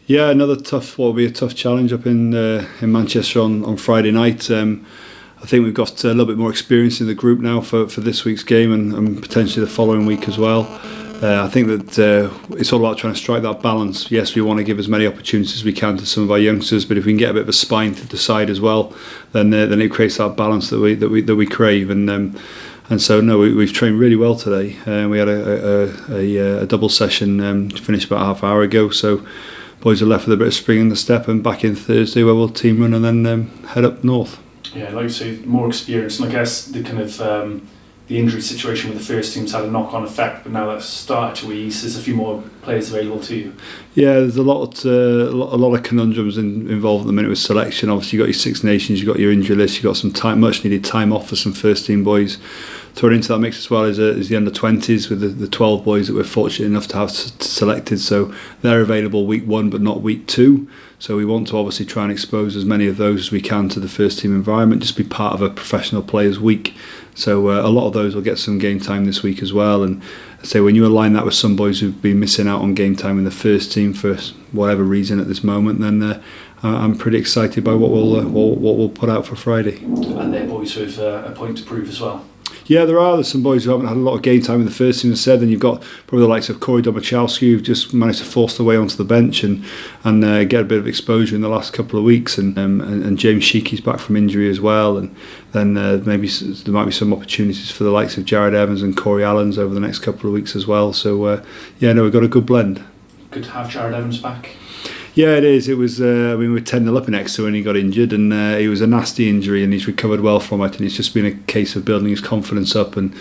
Yeah, another tough, what will be a tough challenge up in Manchester on Friday night. I think we've got a little bit more experience in the group now for this week's game and potentially the following week as well. I think that it's all about trying to strike that balance. Yes, we want to give as many opportunities as we can to some of our youngsters, but if we can get a bit of a spine to the side as well, then it creates that balance that we crave. And so no, we've trained really well today. We had a double session finished about half hour ago. So boys are left with a bit of spring in the step and back in Thursday where we'll team run and then head up north. Yeah, like you say, more experience, and I guess the kind of the injury situation with the first team's had a knock-on effect, but now that's started to ease. There's a few more players available to you. Yeah, there's a lot of conundrums involved at the minute with selection. Obviously, you've got your Six Nations, you've got your injury list, you've got some much needed time off for some first team boys. Thrown into that mix as well is the under-20s with the 12 boys that we're fortunate enough to have selected. So they're available week 1 but not week 2. So we want to obviously try and expose as many of those as we can to the first team environment, just be part of a professional players week. So a lot of those will get some game time this week as well. And I say when you align that with some boys who've been missing out on game time in the first team for whatever reason at this moment, then I'm pretty excited by what we'll put out for Friday. And they're boys with a point to prove as well. Yeah, there's some boys who haven't had a lot of game time in the first team, as I said. Then you've got probably the likes of Corey Domachowski, who've just managed to force their way onto the bench and get a bit of exposure in the last couple of weeks. And James Sheekey's back from injury as well. And then maybe there might be some opportunities for the likes of Jared Evans and Corey Allens over the next couple of weeks as well. So we've got a good blend. Good to have Jared Evans back. Yeah, it is. It was. We were 10-0 up in Exeter when he got injured, and it was a nasty injury, and he's recovered well from it. And it's just been a case of building his confidence up. And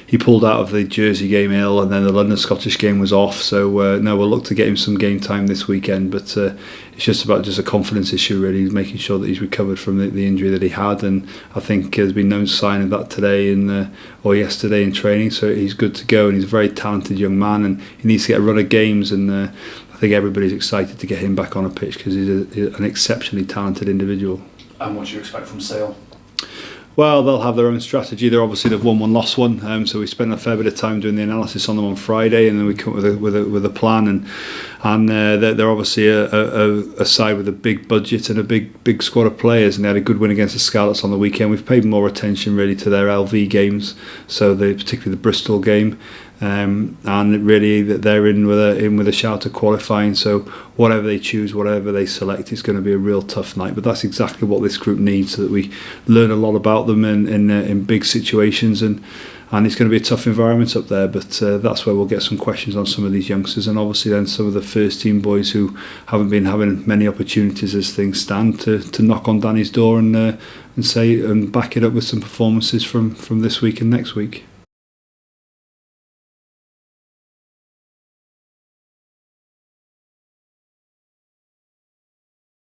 he pulled out of the Jersey game ill, and then the London Scottish game was off. So no, we'll look to get him some game time this weekend. But it's just about a confidence issue, really. He's making sure that he's recovered from the injury that he had, and I think there's been no sign of that today or yesterday in training. So he's good to go, and he's a very talented young man, and he needs to get a run of games. And I think everybody's excited to get him back on a pitch because he's an exceptionally talented individual. And what do you expect from Sale? Well, they'll have their own strategy. They've won one, lost one. So we spent a fair bit of time doing the analysis on them on Friday, and then we come up with a plan. And they're obviously a side with a big budget and a big squad of players, and they had a good win against the Scarlets on the weekend. We've paid more attention really to their LV games, so particularly the Bristol game. And really that they're in with a shout to qualifying. So whatever they choose, whatever they select, it's going to be a real tough night. But that's exactly what this group needs, so that we learn a lot about them in big situations, and it's going to be a tough environment up there. But that's where we'll get some questions on some of these youngsters, and obviously then some of the first team boys who haven't been having many opportunities as things stand to knock on Danny's door and back it up with some performances from this week and next week.